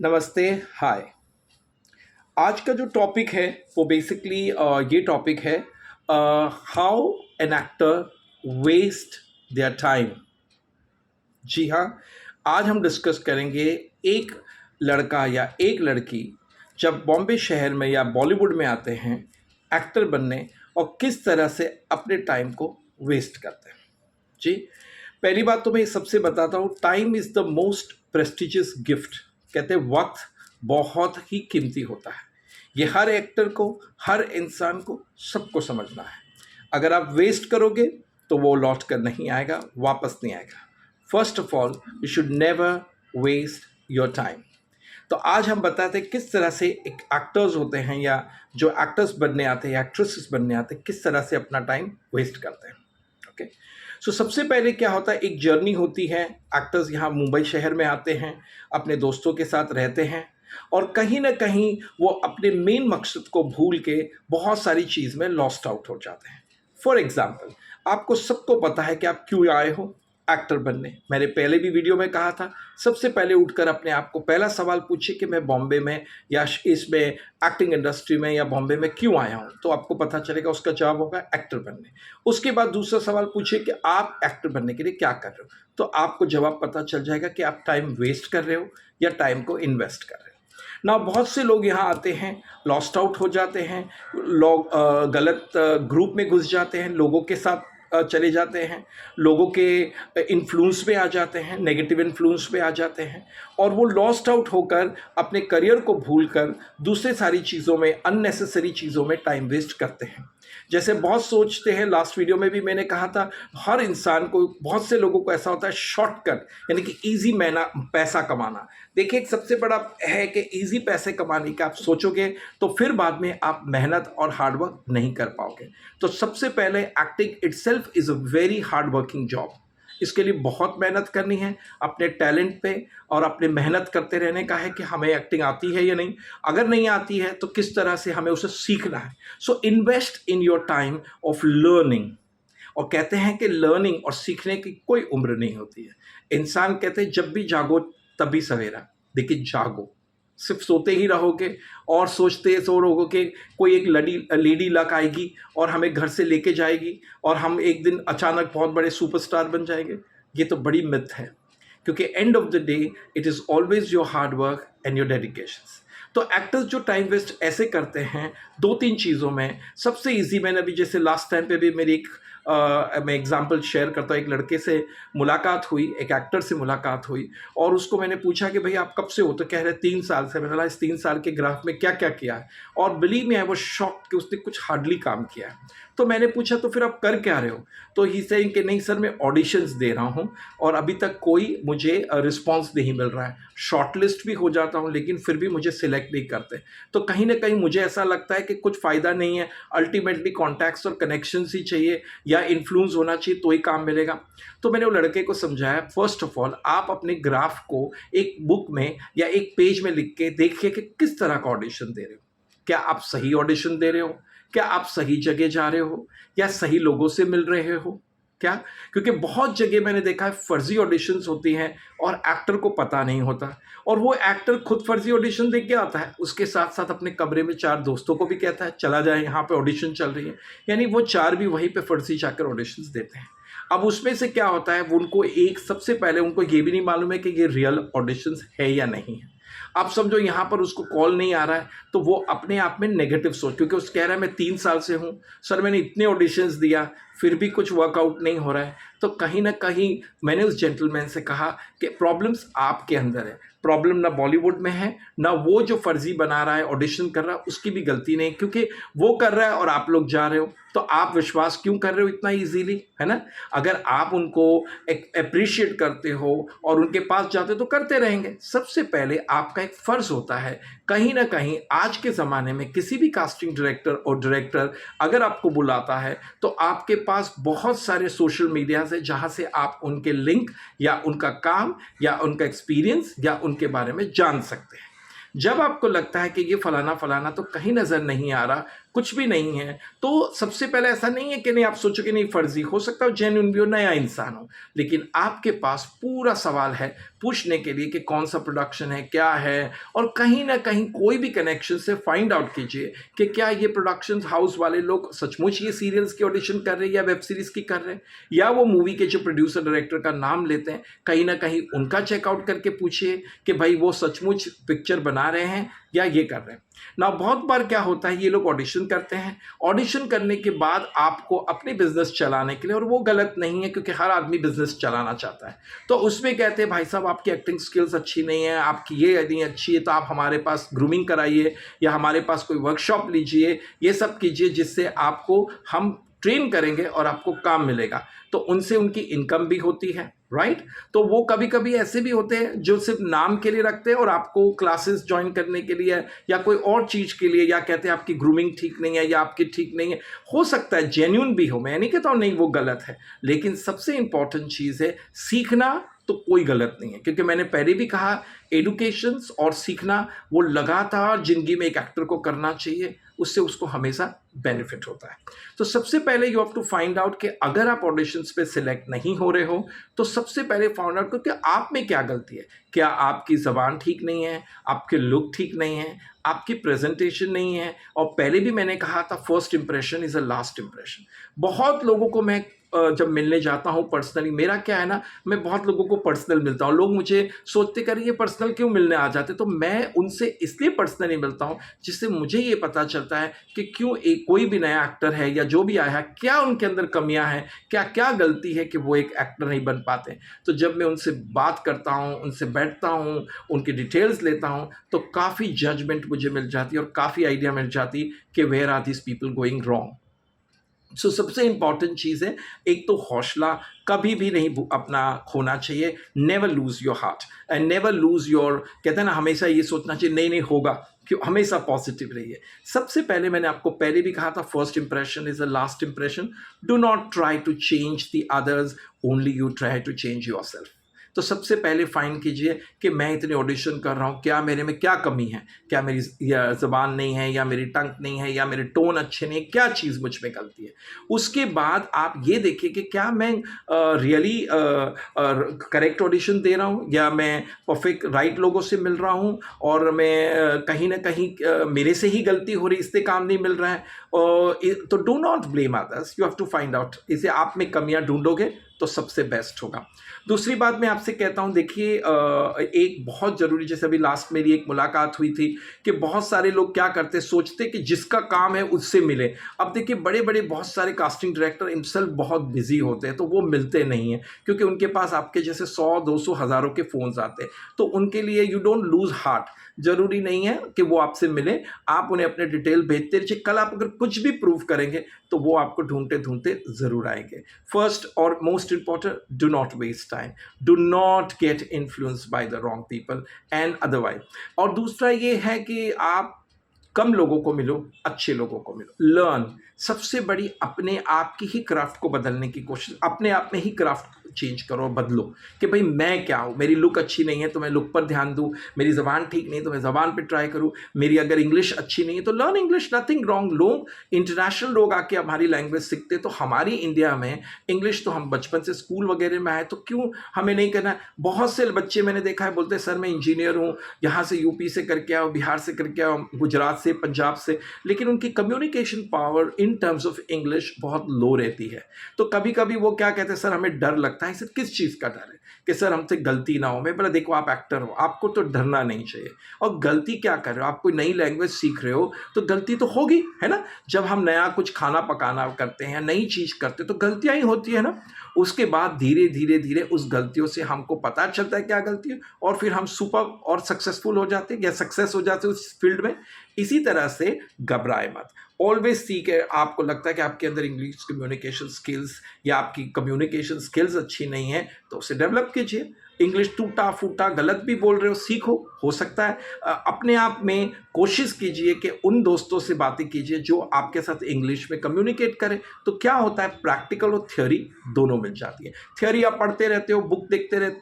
नमस्ते। हाय। आज का जो टॉपिक है वो बेसिकली ये टॉपिक है how an actor waste their time. जी हाँ, आज हम डिस्कस करेंगे एक लड़का या एक लड़की जब बॉम्बे शहर में या बॉलीवुड में आते हैं एक्टर बनने और किस तरह से अपने टाइम को वेस्ट करते हैं। जी, पहली बात तो मैं सबसे बताता हूँ, time is the most prestigious gift. कहते हैं वक्त बहुत ही कीमती होता है। ये हर एक्टर को, हर इंसान को, सबको समझना है। अगर आप वेस्ट करोगे तो वो लौट कर नहीं आएगा, वापस नहीं आएगा। First of all, you should never waste your time. तो आज हम बताते हैं किस तरह से एक एक्टर्स होते हैं या जो एक्टर्स बनने आते हैं, एक्ट्रेसेस बनने आते हैं, किस तरह से अपना टाइम वेस्ट करते हैं। ओके, सो सबसे पहले क्या होता है, एक जर्नी होती है। एक्टर्स यहाँ मुंबई शहर में आते हैं, अपने दोस्तों के साथ रहते हैं और कहीं ना कहीं वो अपने मेन मकसद को भूल के बहुत सारी चीज़ में लॉस्ट आउट हो जाते हैं। फॉर एग्जाम्पल, आपको सबको पता है कि आप क्यों आए हो, एक्टर बनने। मैंने पहले भी वीडियो में कहा था, सबसे पहले उठकर अपने आप को पहला सवाल पूछिए कि मैं बॉम्बे में या इसमें एक्टिंग इंडस्ट्री में या बॉम्बे में क्यों आया हूँ, तो आपको पता चलेगा। उसका जवाब होगा एक्टर बनने। उसके बाद दूसरा सवाल पूछिए कि आप एक्टर बनने के लिए क्या कर रहे हो, तो आपको जवाब पता चल जाएगा कि आप टाइम वेस्ट कर रहे हो या टाइम को इन्वेस्ट कर रहे हो ना। बहुत से लोग यहाँ आते हैं, लॉस्ट आउट हो जाते हैं, लोग गलत ग्रुप में घुस जाते हैं, लोगों के साथ चले जाते हैं, लोगों के इन्फ्लुएंस में आ जाते हैं, नेगेटिव इन्फ्लुएंस में आ जाते हैं और वो लॉस्ट आउट होकर अपने करियर को भूलकर दूसरे सारी चीज़ों में, अननेसेसरी चीज़ों में टाइम वेस्ट करते हैं। जैसे बहुत सोचते हैं, लास्ट वीडियो में भी मैंने कहा था, हर इंसान को, बहुत से लोगों को ऐसा होता है शॉर्टकट, यानी कि ईजी मैना पैसा कमाना। देखिए, एक सबसे बड़ा है कि ईजी पैसे कमाने का आप सोचोगे तो फिर बाद में आप मेहनत और हार्डवर्क नहीं कर पाओगे। तो सबसे पहले acting itself is a very hard working job. इसके लिए बहुत मेहनत करनी है, अपने टैलेंट पे और अपने मेहनत करते रहने का है कि हमें एक्टिंग आती है या नहीं। अगर नहीं आती है तो किस तरह से हमें उसे सीखना है। So invest in your time of learning. और कहते हैं कि लर्निंग और सीखने की कोई उम्र नहीं होती है। इंसान कहते हैं जब भी जागो तभी सवेरा। देखिए, जागो, सिर्फ सोते ही रहोगे और सोचते सो रहोगे कि कोई एक लेडी लक आएगी और हमें घर से लेके जाएगी और हम एक दिन अचानक बहुत बड़े सुपरस्टार बन जाएंगे, ये तो बड़ी मिथ है। क्योंकि end of the day it is always your hard work and your dedication. तो एक्टर्स जो टाइम वेस्ट ऐसे करते हैं दो तीन चीज़ों में। सबसे इजी, मैंने अभी जैसे लास्ट टाइम पे भी मेरी एक मैं एग्जांपल शेयर करता हूँ। एक लड़के से मुलाकात हुई, एक एक्टर से मुलाकात हुई और उसको मैंने पूछा कि भाई आप कब से हो, तो कह रहे 3 साल से। मैंने बोला इस 3 साल के ग्राफ में क्या क्या किया है, और believe me I was shocked कि उसने कुछ हार्डली काम किया है। तो मैंने पूछा तो फिर आप कर क्या रहे हो, तो ही सेइंग कि नहीं सर, मैं ऑडिशंस दे रहा हूँ और अभी तक कोई मुझे रिस्पॉन्स नहीं मिल रहा है। शॉर्टलिस्ट भी हो जाता हूँ लेकिन फिर भी मुझे सिलेक्ट नहीं करते। तो कहीं ना कहीं मुझे ऐसा लगता है कि कुछ फ़ायदा नहीं है। अल्टीमेटली कॉन्टैक्ट्स और कनेक्शंस ही चाहिए या इन्फ्लुएंस होना चाहिए तो ही काम मिलेगा। तो मैंने वो लड़के को समझाया, फर्स्ट ऑफ ऑल आप अपने ग्राफ को एक बुक में या एक पेज में लिख के देखिए कि किस तरह का ऑडिशन दे रहे हो। क्या आप सही ऑडिशन दे रहे हो, क्या आप सही जगह जा रहे हो या सही लोगों से मिल रहे हो क्या। क्योंकि बहुत जगह मैंने देखा है फर्जी ऑडिशंस होती हैं और एक्टर को पता नहीं होता, और वो एक्टर खुद फर्जी ऑडिशन देख के आता है, उसके साथ साथ अपने कमरे में 4 दोस्तों को भी कहता है चला जाए, यहाँ पे ऑडिशन चल रही है। यानी वो 4 भी वहीं पे फर्जी जाकर ऑडिशंस देते हैं। अब उसमें से क्या होता है, वो उनको एक, सबसे पहले उनको ये भी नहीं मालूम है कि ये रियल ऑडिशंस है या नहीं है। आप समझो यहाँ पर उसको कॉल नहीं आ रहा है तो वो अपने आप में नेगेटिव सोच, क्योंकि उस कह रहा है मैं 3 साल से हूँ सर, मैंने इतने ऑडिशंस दिया फिर भी कुछ वर्कआउट नहीं हो रहा है। तो कहीं ना कहीं मैंने उस जेंटलमैन से कहा कि प्रॉब्लम्स आपके अंदर है। प्रॉब्लम ना बॉलीवुड में है, ना वो जो फर्जी बना रहा है, ऑडिशन कर रहा है, उसकी भी गलती नहीं, क्योंकि वो कर रहा है और आप लोग जा रहे हो। तो आप विश्वास क्यों कर रहे हो इतना इजीली, है ना। अगर आप उनको अप्रिशिएट करते हो और उनके पास जाते हो तो करते रहेंगे। सबसे पहले आपका एक फ़र्ज़ होता है, कहीं ना कहीं आज के ज़माने में किसी भी कास्टिंग डायरेक्टर और डायरेक्टर अगर आपको बुलाता है तो आपके पास बहुत सारे सोशल मीडियाज़ है जहाँ से आप उनके लिंक या उनका काम या उनका एक्सपीरियंस या उनके बारे में जान सकते हैं। जब आपको लगता है कि ये फलाना फलाना तो कहीं नज़र नहीं आ रहा, कुछ भी नहीं है। तो सबसे पहले ऐसा नहीं है कि नहीं आप सोचो कि नहीं फर्जी हो सकता हो, जेन्युइन भी हो, नया इंसान हो, लेकिन आपके पास पूरा सवाल है पूछने के लिए कि कौन सा प्रोडक्शन है, क्या है, और कहीं ना कहीं कोई भी कनेक्शन से फाइंड आउट कीजिए कि क्या ये प्रोडक्शन हाउस वाले लोग सचमुच ये सीरियल्स की ऑडिशन कर रहे हैं या वेब सीरीज की कर रहे हैं, या वो मूवी के जो प्रोड्यूसर डायरेक्टर का नाम लेते हैं कहीं ना कहीं उनका चेकआउट करके पूछिए कि भाई वो सचमुच पिक्चर बना रहे हैं या ये कर रहे हैं ना। बहुत बार क्या होता है, ये लोग ऑडिशन करते हैं, ऑडिशन करने के बाद आपको अपनी बिजनेस चलाने के लिए, और वो गलत नहीं है क्योंकि हर आदमी बिजनेस चलाना चाहता है, तो उसमें कहते हैं भाई साहब आपकी एक्टिंग स्किल्स अच्छी नहीं है, आपकी ये नहीं अच्छी है, तो आप हमारे पास ग्रूमिंग कराइए या हमारे पास कोई वर्कशॉप लीजिए, ये सब कीजिए जिससे आपको हम ट्रेन करेंगे और आपको काम मिलेगा। तो उनसे उनकी इनकम भी होती है, राइट। तो वो कभी कभी ऐसे भी होते हैं जो सिर्फ नाम के लिए रखते हैं और आपको क्लासेस ज्वाइन करने के लिए या कोई और चीज के लिए, या कहते हैं आपकी ग्रूमिंग ठीक नहीं है या आपकी ठीक नहीं है। हो सकता है जेन्युइन भी हो, मैं नहीं कहता हूं नहीं वो गलत है, लेकिन सबसे इंपॉर्टेंट चीज है सीखना। तो कोई गलत नहीं है, क्योंकि मैंने पहले भी कहा एडुकेशन और सीखना वो लगातार जिंदगी में एक एक्टर को करना चाहिए, उससे उसको हमेशा बेनिफिट होता है। तो सबसे पहले you have to find out कि अगर आप ऑडिशंस पे सिलेक्ट नहीं हो रहे हो तो सबसे पहले फाइंड आउट करो कि आप में क्या गलती है। क्या आपकी जबान ठीक नहीं है, आपके लुक ठीक नहीं है, आपकी प्रेजेंटेशन नहीं है। और पहले भी मैंने कहा था first impression is a last impression. बहुत लोगों को मैं जब मिलने जाता हूँ पर्सनली, मेरा क्या है ना, मैं बहुत लोगों को पर्सनल मिलता हूँ, लोग मुझे सोचते कर ये पर्सनल क्यों मिलने आ जाते, तो मैं उनसे इसलिए पर्सनली मिलता हूँ जिससे मुझे ये पता चलता है कि क्यों एक कोई भी नया एक्टर है या जो भी आया है, क्या उनके अंदर कमियां हैं, क्या क्या गलती है कि वो एक एक्टर नहीं बन पाते। तो जब मैं उनसे बात करता हूँ, उनसे बैठता हूँ, उनकी डिटेल्स लेता हूँ, तो काफ़ी जजमेंट मुझे मिल जाती है और काफ़ी आइडिया मिल जाती कि where are this people going wrong. So सबसे इंपॉर्टेंट चीज़ है एक तो हौसला कभी भी नहीं अपना खोना चाहिए। Never lose your heart and never lose your, कहते हैं ना, हमेशा ये सोचना चाहिए नहीं नहीं होगा, क्यों, हमेशा पॉजिटिव रहिए। सबसे पहले मैंने आपको पहले भी कहा था first impression is the last impression. Do not try to change the others, only you try to change yourself. तो सबसे पहले फाइंड कीजिए कि मैं इतने ऑडिशन कर रहा हूँ, क्या मेरे में क्या कमी है, क्या मेरी ज़बान नहीं है या मेरी टंग नहीं है या मेरे टोन अच्छे नहीं है, क्या चीज़ मुझ में गलती है। उसके बाद आप ये देखिए कि क्या मैं रियली करेक्ट ऑडिशन दे रहा हूँ या मैं परफेक्ट राइट लोगों से मिल रहा हूँ और मैं कहीं ना कहीं मेरे से ही गलती हो रही, इससे काम नहीं मिल रहा है। तो do not blame others, you have to find out. इसे आप में कमियां ढूंढोगे तो सबसे बेस्ट होगा। दूसरी बात मैं आपसे कहता हूं, देखिए एक बहुत ज़रूरी, जैसे अभी लास्ट मेरी एक मुलाकात हुई थी कि बहुत सारे लोग क्या करते, सोचते कि जिसका काम है उससे मिले। अब देखिए बड़े बड़े बहुत सारे कास्टिंग डायरेक्टर हिमसेल्फ बहुत बिजी होते हैं, तो वो मिलते नहीं हैं क्योंकि उनके पास आपके जैसे 100-200 हज़ारों के फ़ोन्स आते हैं। तो उनके लिए यू डोंट लूज हार्ट, जरूरी नहीं है कि वो आपसे मिले, आप उन्हें अपने डिटेल भेजते रहिए। कल आप अगर कुछ भी प्रूव करेंगे तो वो आपको ढूंढते ढूंढते जरूर आएंगे। फर्स्ट और most important, do not waste time, do not get influenced by the wrong people and otherwise. और दूसरा ये है कि आप कम लोगों को मिलो, अच्छे लोगों को मिलो, लर्न। सबसे बड़ी अपने आप की ही क्राफ्ट को बदलने की कोशिश, अपने आप में ही क्राफ्ट चेंज करो, बदलो कि भाई मैं क्या हूँ। मेरी लुक अच्छी नहीं है तो मैं लुक पर ध्यान दूँ, मेरी ज़बान ठीक नहीं तो मैं ज़बान पे ट्राई करूँ, मेरी अगर इंग्लिश अच्छी नहीं है तो लर्न इंग्लिश, नथिंग रॉन्ग। लोग इंटरनेशनल लोग आके हमारी लैंग्वेज सीखते, तो हमारी इंडिया में इंग्लिश तो हम बचपन से स्कूल वगैरह में आए, तो क्यों हमें नहीं करना है। बहुत से बच्चे मैंने देखा है बोलते सर मैं इंजीनियर हूँ, यहाँ से यूपी से करके आओ, बिहार से करके आओ, गुजरात से, पंजाब से, लेकिन उनकी communication power in terms of English बहुत लो रहती है। तो कभी कभी वो क्या कहते हैं, सर हमें डर लगता है। सर किस चीज़ का डर है कि सर हमसे गलती ना हो। मैं बोला देखो आप एक्टर हो, आपको तो डरना नहीं चाहिए। और गलती क्या कर रहे हो, आप कोई नई लैंग्वेज सीख रहे हो तो गलती तो होगी, है ना। जब हम नया कुछ खाना पकाना करते हैं, नई चीज़ करते हैं तो गलतियाँ ही होती है ना। उसके बाद धीरे धीरे धीरे उस गलतियों से हमको पता चलता है क्या गलती है और फिर हम सुपर और सक्सेसफुल हो जाते हैं या सक्सेस हो जाते हैं उस फील्ड में। इसी तरह से घबराए मत, ऑलवेज सीख है। आपको लगता है कि आपके अंदर इंग्लिश कम्युनिकेशन स्किल्स या आपकी कम्युनिकेशन स्किल्स अच्छी नहीं है तो उसे डेवलप कीजिए। इंग्लिश टूटा फूटा गलत भी बोल रहे हो, सीखो, हो सकता है अपने आप में कोशिश कीजिए कि उन दोस्तों से बातें कीजिए जो आपके साथ इंग्लिश में कम्युनिकेट करें। तो क्या होता है, प्रैक्टिकल और थ्योरी दोनों मिल जाती है। थ्योरी आप पढ़ते रहते हो, बुक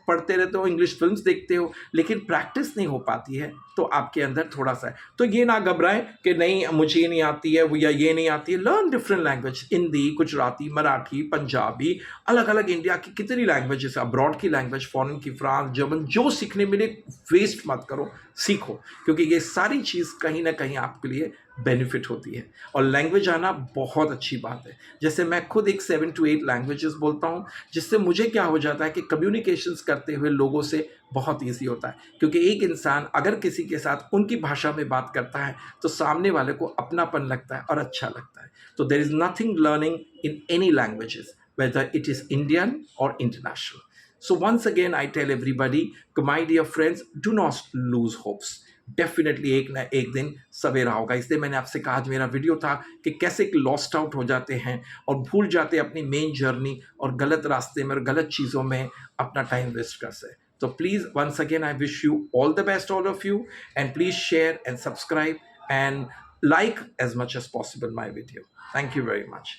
पढ़ते रहते हो, इंग्लिश फिल्म्स देखते हो, लेकिन प्रैक्टिस नहीं हो पाती है, तो आपके अंदर थोड़ा सा है। तो ये ना घबराएं कि नहीं मुझे ये नहीं आती है या ये नहीं आती है। Learn different language, Hindi, Gujarati, Marathi, Punjabi, अलग अलग इंडिया की कितनी लैंग्वेजेस, अब्रॉड की लैंग्वेज, फॉरेन की, फ्रांस, जर्मन, जो सीखने मिले वेस्ट मत करो, सीखो, क्योंकि ये सारी चीज़ कहीं ना कहीं आपके लिए बेनिफिट होती है। और लैंग्वेज आना बहुत अच्छी बात है। जैसे मैं खुद एक 7 to 8 लैंग्वेजेस बोलता हूँ, जिससे मुझे क्या हो जाता है कि कम्युनिकेशंस करते हुए लोगों से बहुत ईजी होता है। क्योंकि एक इंसान अगर किसी के साथ उनकी भाषा में बात करता है तो सामने वाले को अपनापन लगता है और अच्छा लगता है। तो there is nothing learning in any languages, whether it is Indian or international. So once again, I tell everybody, my dear friends, do not lose hopes. Definitely एक ना एक दिन सवेरा होगा। इसलिए मैंने आपसे कहा, आज मेरा वीडियो था कि कैसे लॉस्ट आउट हो जाते हैं और भूल जाते हैं अपनी मेन जर्नी और गलत रास्ते में और गलत चीज़ों में अपना टाइम वेस्ट कर से। तो please once again I wish you all the best, all of you, and please share and subscribe and like as much as possible my video. Thank you very much.